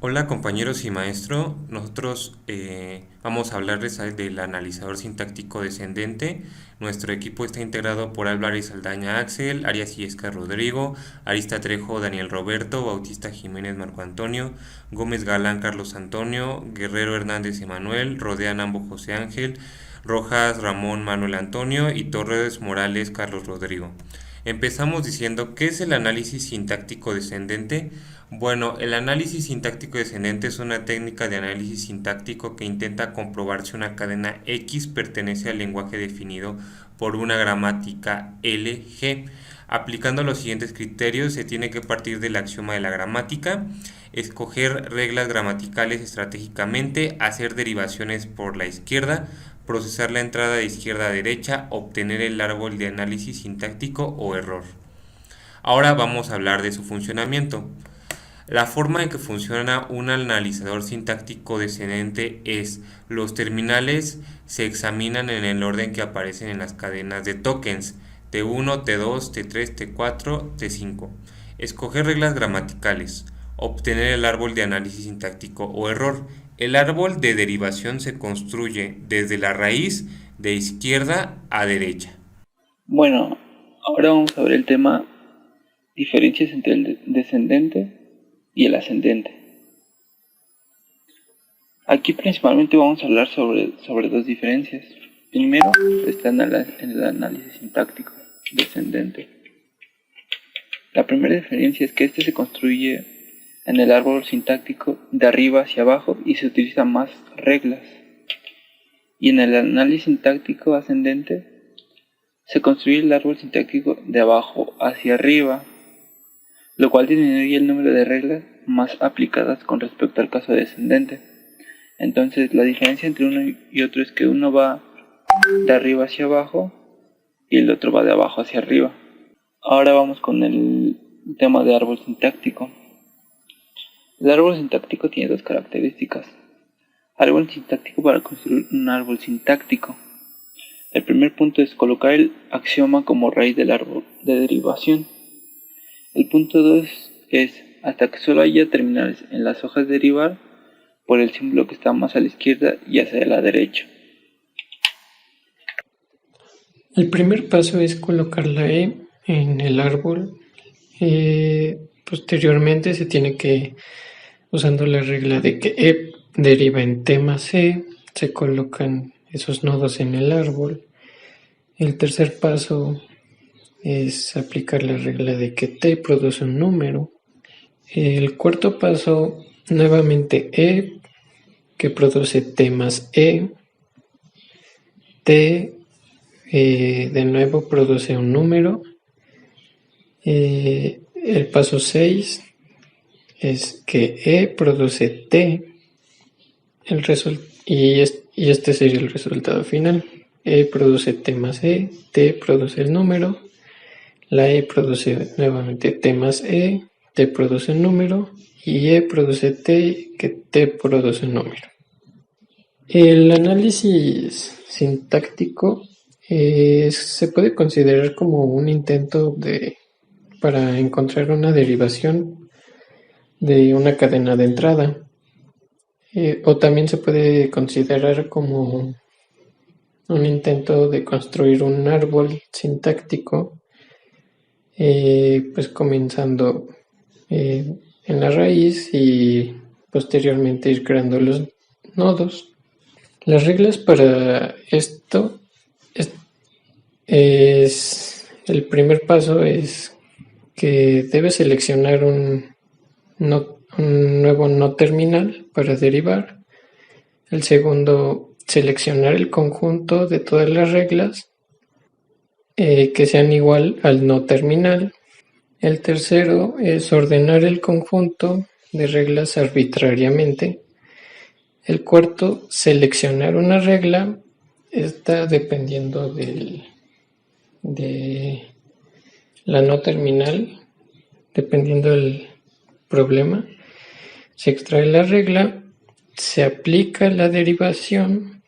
Hola compañeros y maestro, nosotros vamos a hablarles del analizador sintáctico descendente. Nuestro equipo está integrado por Álvarez Saldaña Axel, Arias Illescas Rodrigo, Arista Trejo Daniel Roberto, Bautista Jiménez Marco Antonio, Gómez Galán Carlos Antonio, Guerrero Hernández Emanuel, Rodea Nambo José Ángel, Rojas Ramón Manuel Antonio y Torres Morales Carlos Rodrigo. Empezamos diciendo, ¿qué es el análisis sintáctico descendente? Bueno, el análisis sintáctico descendente es una técnica de análisis sintáctico que intenta comprobar si una cadena X pertenece al lenguaje definido por una gramática LG. Aplicando los siguientes criterios, se tiene que partir del axioma de la gramática, escoger reglas gramaticales estratégicamente, hacer derivaciones por la izquierda, procesar la entrada de izquierda a derecha, obtener el árbol de análisis sintáctico o error. Ahora vamos a hablar de su funcionamiento. La forma en que funciona un analizador sintáctico descendente es: los terminales se examinan en el orden que aparecen en las cadenas de tokens T1, T2, T3, T4, T5. Escoger reglas gramaticales. Obtener el árbol de análisis sintáctico o error. El árbol de derivación se construye desde la raíz de izquierda a derecha. Bueno, ahora vamos a ver el tema diferencias entre el descendente y el ascendente. Aquí principalmente vamos a hablar sobre dos diferencias. Primero está en el análisis sintáctico descendente. La primera diferencia es que este se construye en el árbol sintáctico de arriba hacia abajo y se utilizan más reglas. Y en el análisis sintáctico ascendente se construye el árbol sintáctico de abajo hacia arriba, lo cual disminuye el número de reglas más aplicadas con respecto al caso descendente. Entonces la diferencia entre uno y otro es que uno va de arriba hacia abajo y el otro va de abajo hacia arriba. Ahora vamos con el tema de árbol sintáctico. El árbol sintáctico tiene dos características. Árbol sintáctico para construir un árbol sintáctico. El primer punto es colocar el axioma como raíz del árbol de derivación. El punto 2 es hasta que solo haya terminales en las hojas de derivar por el símbolo que está más a la izquierda y hacia la derecha. El primer paso es colocar la E en el árbol. Posteriormente se tiene que, usando la regla de que E deriva en T más E, se colocan esos nodos en el árbol. El tercer paso es aplicar la regla de que T produce un número. El cuarto paso, nuevamente E, que produce T más E. T de nuevo produce un número. El paso 6 es que E produce T y este sería el resultado final. E produce T más E, T produce el número, la E produce nuevamente T más E, T produce un número y E produce T, que T produce un número. El análisis sintáctico se puede considerar como un intento para encontrar una derivación de una cadena de entrada, o también se puede considerar como un intento de construir un árbol sintáctico, pues comenzando en la raíz y posteriormente ir creando los nodos. Las reglas para esto el primer paso es que debes seleccionar un nuevo no terminal para derivar. El segundo, seleccionar el conjunto de todas las reglas que sean igual al no terminal. El tercero es ordenar el conjunto de reglas arbitrariamente. El cuarto, seleccionar una regla. Está dependiendo de la no terminal, dependiendo del problema. Se extrae la regla, se aplica la derivación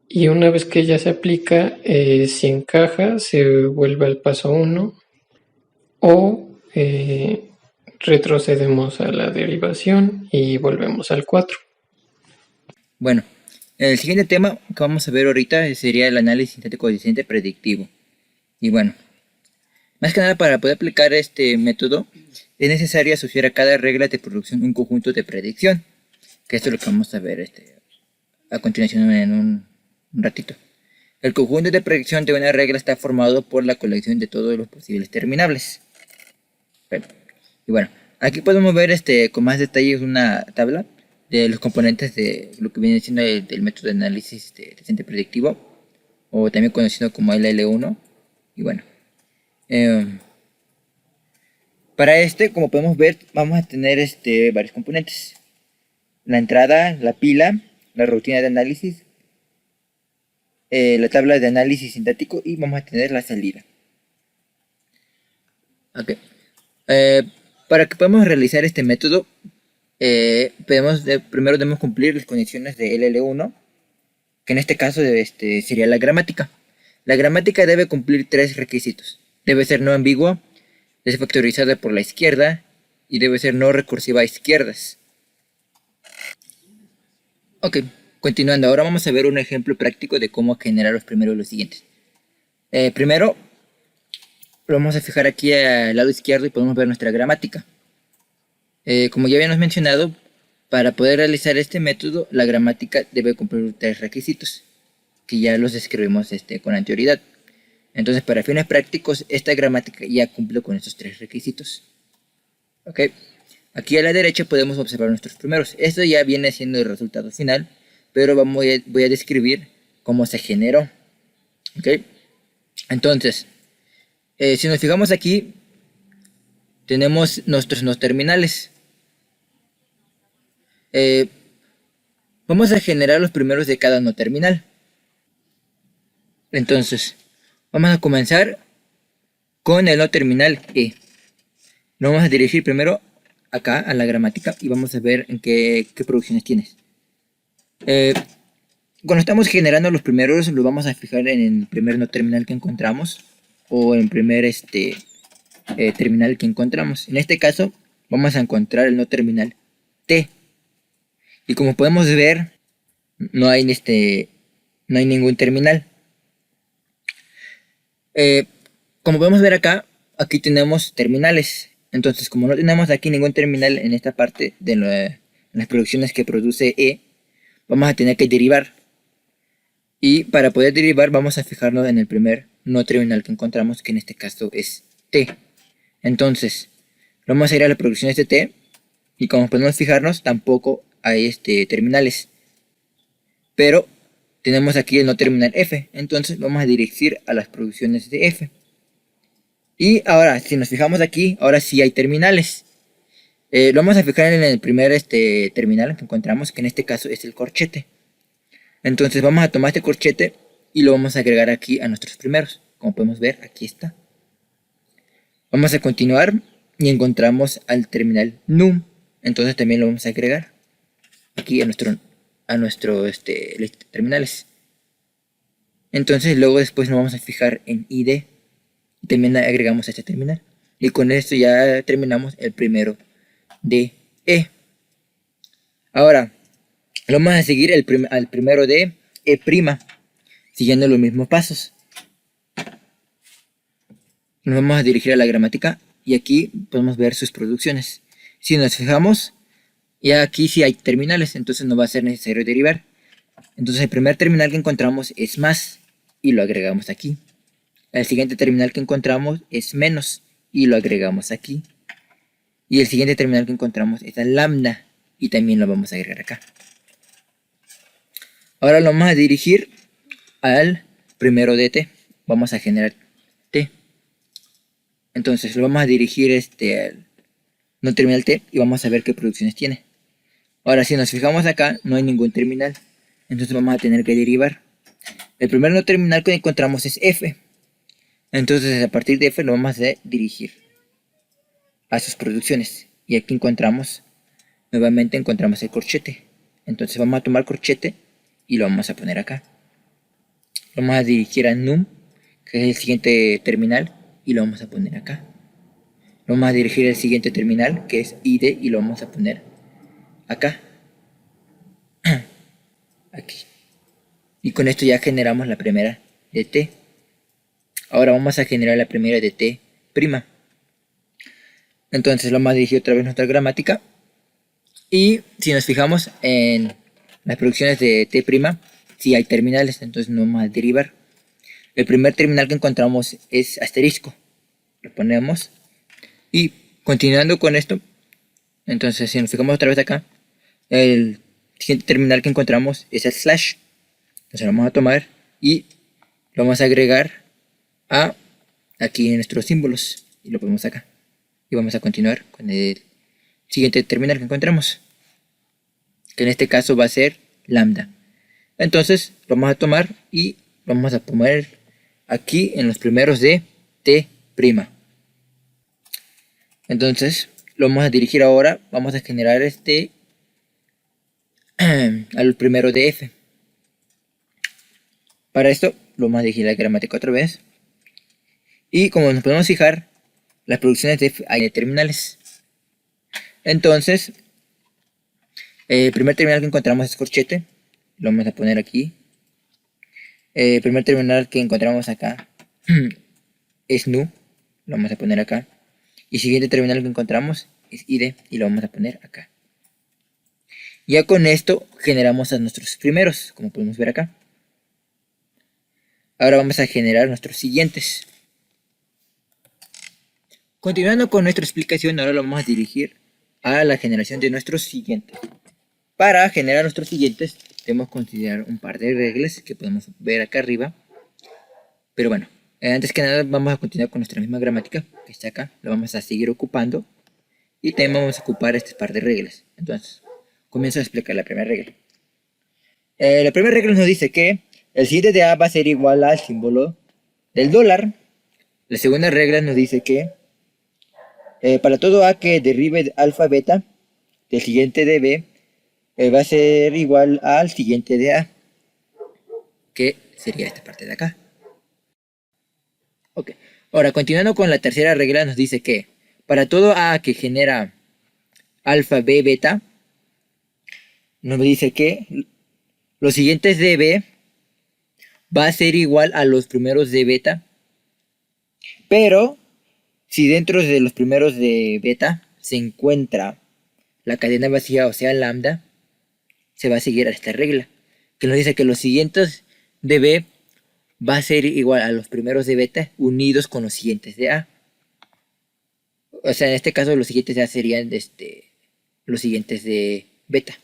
y una vez que ya se aplica, si encaja, se vuelve al paso 1 o Retrocedemos a la derivación y volvemos al 4. Bueno, el siguiente tema que vamos a ver ahorita sería el análisis sintáctico descendente predictivo. Y bueno, más que nada para poder aplicar este método es necesario asociar a cada regla de producción un conjunto de predicción, que esto es lo que vamos a ver a continuación en un ratito. El conjunto de predicción de una regla está formado por la colección de todos los posibles terminables. Y bueno, aquí podemos ver con más detalles una tabla de los componentes de lo que viene siendo el método de análisis descendente predictivo, o también conocido como LL1. Y bueno, para como podemos ver, vamos a tener varios componentes: la entrada, la pila, la rutina de análisis, la tabla de análisis sintáctico, y vamos a tener la salida. Ok. Para que podamos realizar este método, primero debemos cumplir las condiciones de LL1, que en este caso sería la gramática. La gramática debe cumplir 3 requisitos: debe ser no ambigua, desfactorizada por la izquierda, y debe ser no recursiva a izquierdas. Ok, continuando, ahora vamos a ver un ejemplo práctico de cómo generar los primeros de los siguientes. Primero, lo vamos a fijar aquí al lado izquierdo y podemos ver nuestra gramática. Como ya habíamos mencionado, para poder realizar este método, la gramática debe cumplir 3 requisitos, que ya los describimos con anterioridad. Entonces, para fines prácticos, esta gramática ya cumple con estos 3 requisitos. Ok, aquí a la derecha podemos observar nuestros primeros. Esto ya viene siendo el resultado final, pero voy a describir cómo se generó. Ok, entonces, si nos fijamos aquí, tenemos nuestros no terminales. Vamos a generar los primeros de cada no terminal. Entonces, vamos a comenzar con el no terminal E. Lo vamos a dirigir primero acá a la gramática y vamos a ver en qué producciones tienes. Cuando estamos generando los primeros, los vamos a fijar en el primer no terminal que encontramos, o en el primer terminal que encontramos. En este caso, vamos a encontrar el no terminal T. Y como podemos ver, no hay ningún terminal. Como podemos ver acá, aquí tenemos terminales. Entonces, como no tenemos aquí ningún terminal en esta parte de las producciones que produce E, vamos a tener que derivar. Y para poder derivar vamos a fijarnos en el primer no terminal que encontramos, que en este caso es T. Entonces, vamos a ir a las producciones de T, y como podemos fijarnos, tampoco hay terminales. Pero tenemos aquí el no terminal F, entonces vamos a dirigir a las producciones de F. Y ahora, si nos fijamos aquí, ahora sí hay terminales. Lo vamos a fijar en el primer terminal que encontramos, que en este caso es el corchete. Entonces vamos a tomar este corchete y lo vamos a agregar aquí a nuestros primeros. Como podemos ver, aquí está. Vamos a continuar y encontramos al terminal num. Entonces también lo vamos a agregar aquí a nuestro terminales. Entonces luego después nos vamos a fijar en ID y también agregamos este terminal. Y con esto ya terminamos el primero de E. Ahora vamos a seguir al primero de E', siguiendo los mismos pasos. Nos vamos a dirigir a la gramática y aquí podemos ver sus producciones. Si nos fijamos, ya aquí sí hay terminales, entonces no va a ser necesario derivar. Entonces el primer terminal que encontramos es más y lo agregamos aquí. El siguiente terminal que encontramos es menos y lo agregamos aquí. Y el siguiente terminal que encontramos es el lambda y también lo vamos a agregar acá. Ahora lo vamos a dirigir al primero de T. Vamos a generar T. Entonces lo vamos a dirigir al no terminal T y vamos a ver qué producciones tiene. Ahora si nos fijamos acá, no hay ningún terminal. Entonces vamos a tener que derivar. El primer no terminal que encontramos es F. Entonces a partir de F lo vamos a dirigir a sus producciones. Y aquí nuevamente encontramos el corchete. Entonces vamos a tomar corchete y lo vamos a poner acá. Lo vamos a dirigir a num, que es el siguiente terminal, y lo vamos a poner acá. lo vamos a dirigir al siguiente terminal, que es id, y lo vamos a poner acá. Aquí. Y con esto ya generamos la primera de t. Ahora vamos a generar la primera de t'. Entonces lo vamos a dirigir otra vez nuestra gramática. Y si nos fijamos en las producciones de t', si hay terminales, entonces no vamos a derivar. El primer terminal que encontramos es asterisco. Lo ponemos. Y continuando con esto, entonces si nos fijamos otra vez acá, el siguiente terminal que encontramos es el slash. Entonces lo vamos a tomar y lo vamos a agregar a aquí en nuestros símbolos. Y lo ponemos acá. Y vamos a continuar con el siguiente terminal que encontramos, que en este caso va a ser lambda. Entonces lo vamos a tomar y lo vamos a poner aquí en los primeros de t'. Entonces lo vamos a dirigir ahora, vamos a generar al primero de f. Para esto lo vamos a dirigir a la gramática otra vez. Y como nos podemos fijar, las producciones de f hay terminales. Entonces, el primer terminal que encontramos es corchete. Lo vamos a poner aquí. El primer terminal que encontramos acá es nu. Lo vamos a poner acá. Y el siguiente terminal que encontramos es id. Y lo vamos a poner acá. Ya con esto generamos a nuestros primeros, como podemos ver acá. Ahora vamos a generar nuestros siguientes. Continuando con nuestra explicación, ahora lo vamos a dirigir a la generación de nuestros siguientes. Para generar nuestros siguientes, debemos considerar un par de reglas que podemos ver acá arriba. Pero bueno, antes que nada vamos a continuar con nuestra misma gramática, que está acá. Lo vamos a seguir ocupando. Y también vamos a ocupar este par de reglas. Entonces, comienzo a explicar la primera regla. La primera regla nos dice que el siguiente de A va a ser igual al símbolo del dólar. La segunda regla nos dice que para todo A que derive de alfa beta del siguiente de B va a ser igual al siguiente de A, que sería esta parte de acá. Ok, ahora continuando con la tercera regla nos dice que para todo A que genera alfa B beta, nos dice que los siguientes de B va a ser igual a los primeros de beta, pero si dentro de los primeros de beta se encuentra la cadena vacía, o sea lambda, se va a seguir a esta regla, que nos dice que los siguientes de B va a ser igual a los primeros de beta unidos con los siguientes de A. O sea, en este caso los siguientes de A serían los siguientes de beta.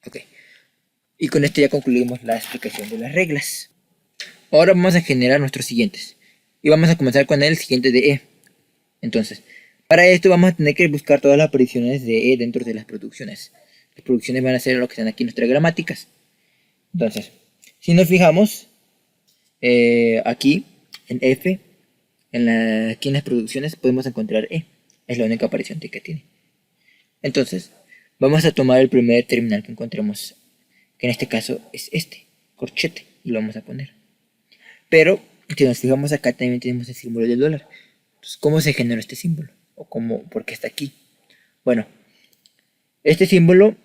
Ok. Y con esto ya concluimos la explicación de las reglas. Ahora vamos a generar nuestros siguientes. Y vamos a comenzar con el siguiente de E. Entonces, para esto vamos a tener que buscar todas las apariciones de E dentro de las producciones. Las producciones van a ser lo que están aquí en nuestras gramáticas. Entonces, si nos fijamos, aquí en F, aquí en las producciones podemos encontrar E. Es la única aparición que tiene. Entonces, vamos a tomar el primer terminal que encontremos, que en este caso es corchete, y lo vamos a poner. Pero, si nos fijamos acá también tenemos el símbolo del dólar. Entonces, ¿cómo se generó este símbolo? ¿O por qué está aquí? Bueno, este símbolo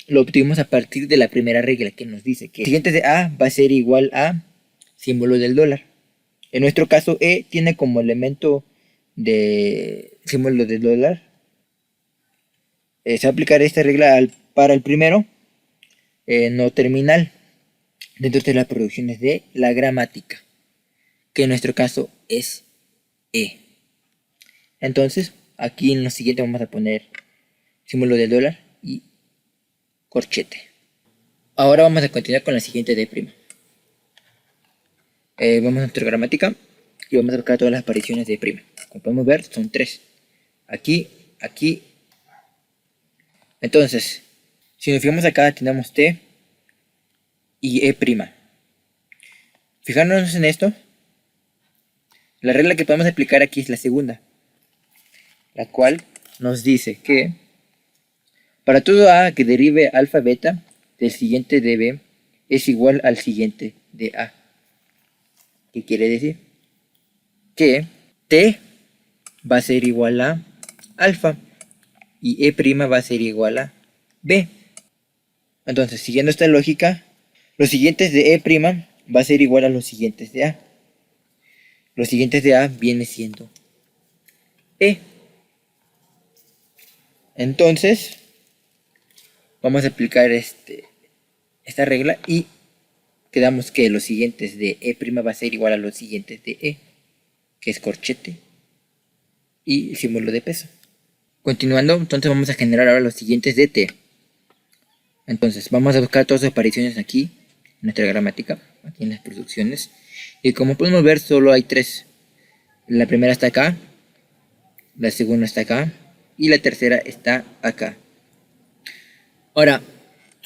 lo obtuvimos a partir de la primera regla que nos dice que el siguiente de A va a ser igual a símbolo del dólar. En nuestro caso, E tiene como elemento de símbolo del dólar. Se va a aplicar esta regla para el primero no terminal dentro de las producciones de la gramática, que en nuestro caso es E. Entonces, aquí en lo siguiente vamos a poner símbolo del dólar y corchete. Ahora vamos a continuar con la siguiente de prima. Vamos a nuestra gramática y vamos a buscar todas las apariciones de prima. Como podemos ver, son 3. Aquí, aquí. Entonces, si nos fijamos acá, tenemos T y E'. Fijándonos en esto, la regla que podemos aplicar aquí es la segunda, la cual nos dice que para todo A que derive alfa beta del siguiente de B es igual al siguiente de A. ¿Qué quiere decir? Que T va a ser igual a alfa y E' va a ser igual a B. Entonces, siguiendo esta lógica, los siguientes de E' va a ser igual a los siguientes de A. Los siguientes de A viene siendo E. Entonces, vamos a aplicar esta regla y quedamos que los siguientes de E' va a ser igual a los siguientes de E, que es corchete y el símbolo de peso. Continuando, entonces vamos a generar ahora los siguientes de T. Entonces, vamos a buscar todas las apariciones aquí, en nuestra gramática, aquí en las producciones. Y como podemos ver, solo hay 3. La primera está acá, la segunda está acá, y la tercera está acá. Ahora,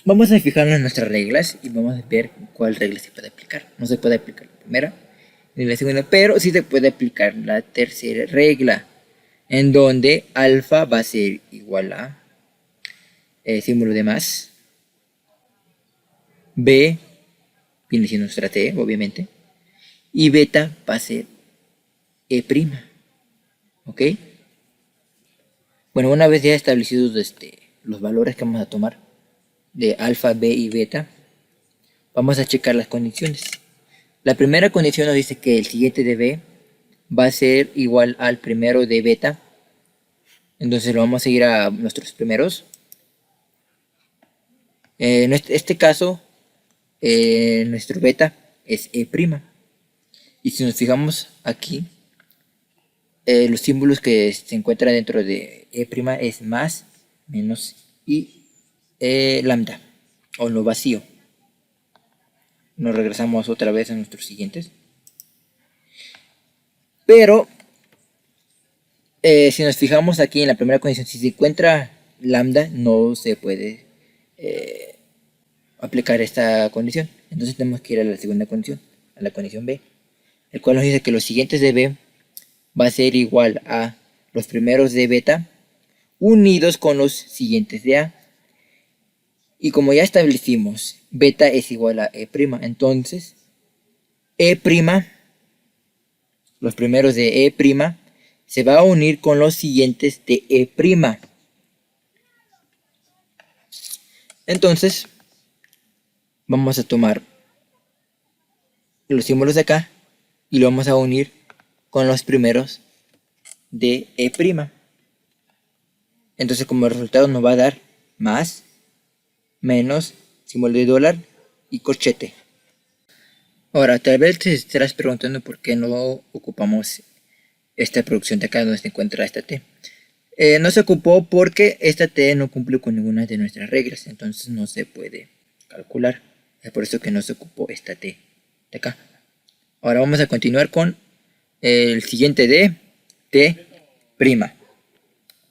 vamos a fijarnos en nuestras reglas y vamos a ver cuál regla se puede aplicar. No se puede aplicar la primera ni la segunda, pero sí se puede aplicar la tercera regla, en donde alfa va a ser igual a símbolo de más, B viene siendo nuestra T, obviamente, y beta va a ser E'. ¿Ok? Bueno, una vez ya establecidos los valores que vamos a tomar de alfa, B y beta, vamos a checar las condiciones. La primera condición nos dice que el siguiente de B va a ser igual al primero de beta. Entonces lo vamos a seguir a nuestros primeros. En este caso, nuestro beta es E'. Y si nos fijamos aquí, los símbolos que se encuentran dentro de E' es más, menos y lambda, o lo vacío. Nos regresamos otra vez a nuestros siguientes. Pero, si nos fijamos aquí en la primera condición, si se encuentra lambda, no se puede aplicar esta condición. Entonces tenemos que ir a la segunda condición, a la condición B, el cual nos dice que los siguientes de B va a ser igual a los primeros de beta unidos con los siguientes de A. Y como ya establecimos, beta es igual a E', entonces E', los primeros de E', se va a unir con los siguientes de E'. Entonces, vamos a tomar los símbolos de acá y lo vamos a unir con los primeros de E'. Entonces, como resultado nos va a dar más, menos, símbolo de dólar y corchete. Ahora, tal vez te estarás preguntando por qué no ocupamos esta producción de acá donde se encuentra esta T. No se ocupó porque esta T no cumple con ninguna de nuestras reglas, entonces no se puede calcular. Es por eso que no se ocupó esta T de acá. Ahora vamos a continuar con el siguiente de T'.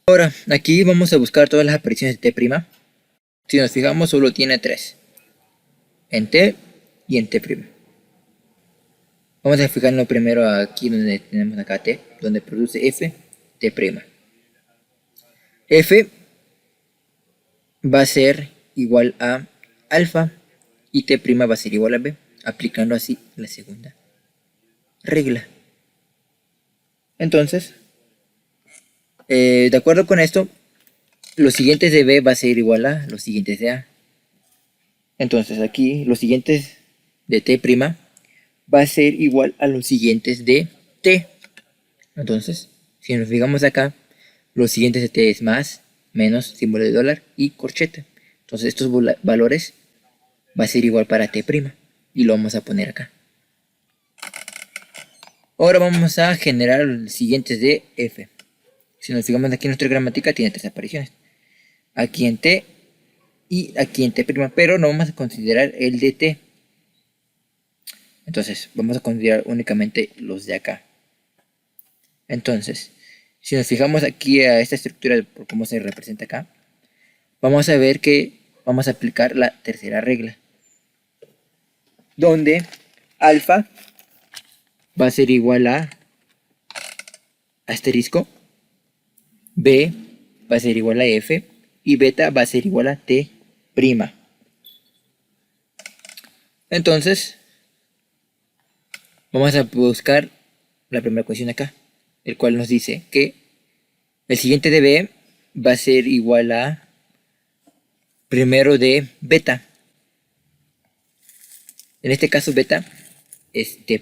Ahora, aquí vamos a buscar todas las apariciones de T'. Si nos fijamos, solo tiene 3. En T y en T'. Vamos a fijarnos primero aquí donde tenemos acá T, donde produce F, T'. F va a ser igual a alfa y T' va a ser igual a B, aplicando así la segunda regla. Entonces, de acuerdo con esto, los siguientes de B va a ser igual a los siguientes de A. Entonces aquí los siguientes de T' va a ser igual a los siguientes de T. Entonces, si nos fijamos acá, los siguientes de T es más, menos, símbolo de dólar y corchete. Entonces estos valores va a ser igual para T' y lo vamos a poner acá. Ahora vamos a generar los siguientes de F. Si nos fijamos aquí en nuestra gramática tiene 3 apariciones. Aquí en T y aquí en T', pero no vamos a considerar el de T. Entonces vamos a considerar únicamente los de acá. Entonces, si nos fijamos aquí a esta estructura por cómo se representa acá, vamos a ver que vamos a aplicar la tercera regla, donde alfa va a ser igual a asterisco, B va a ser igual a F y beta va a ser igual a T'. Entonces, vamos a buscar la primera condición acá, el cual nos dice que El siguiente de B va a ser igual a primero de beta. En este caso beta es T'.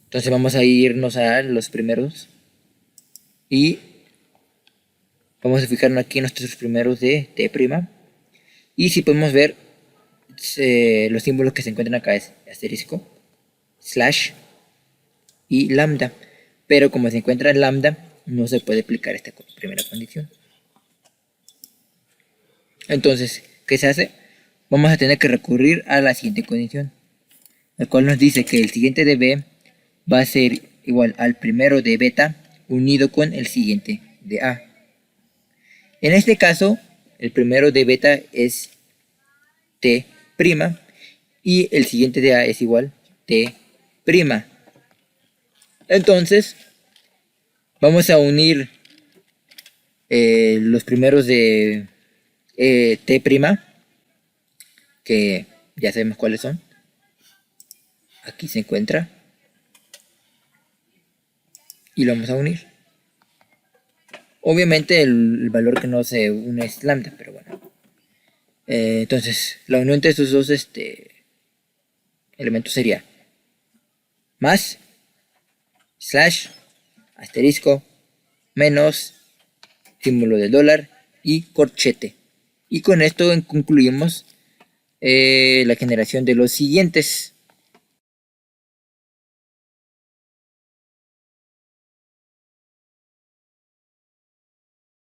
Entonces vamos a irnos a los primeros y vamos a fijarnos aquí en nuestros primeros de T'. Y si podemos ver, los símbolos que se encuentran acá es asterisco, slash y lambda. Pero como se encuentra lambda, no se puede aplicar esta primera condición. Entonces, ¿qué se hace? Vamos a tener que recurrir a la siguiente condición, el cual nos dice que el siguiente de B va a ser igual al primero de beta unido con el siguiente de A. En este caso, el primero de beta es T' y el siguiente de A es igual T'. Entonces, vamos a unir los primeros de T', que ya sabemos cuáles son. Aquí se encuentra. Y lo vamos a unir. Obviamente el valor que no se une es lambda, pero bueno. Entonces, la unión entre estos dos elementos sería más, slash, asterisco, menos, símbolo del dólar y corchete. Y con esto concluimos la generación de los siguientes.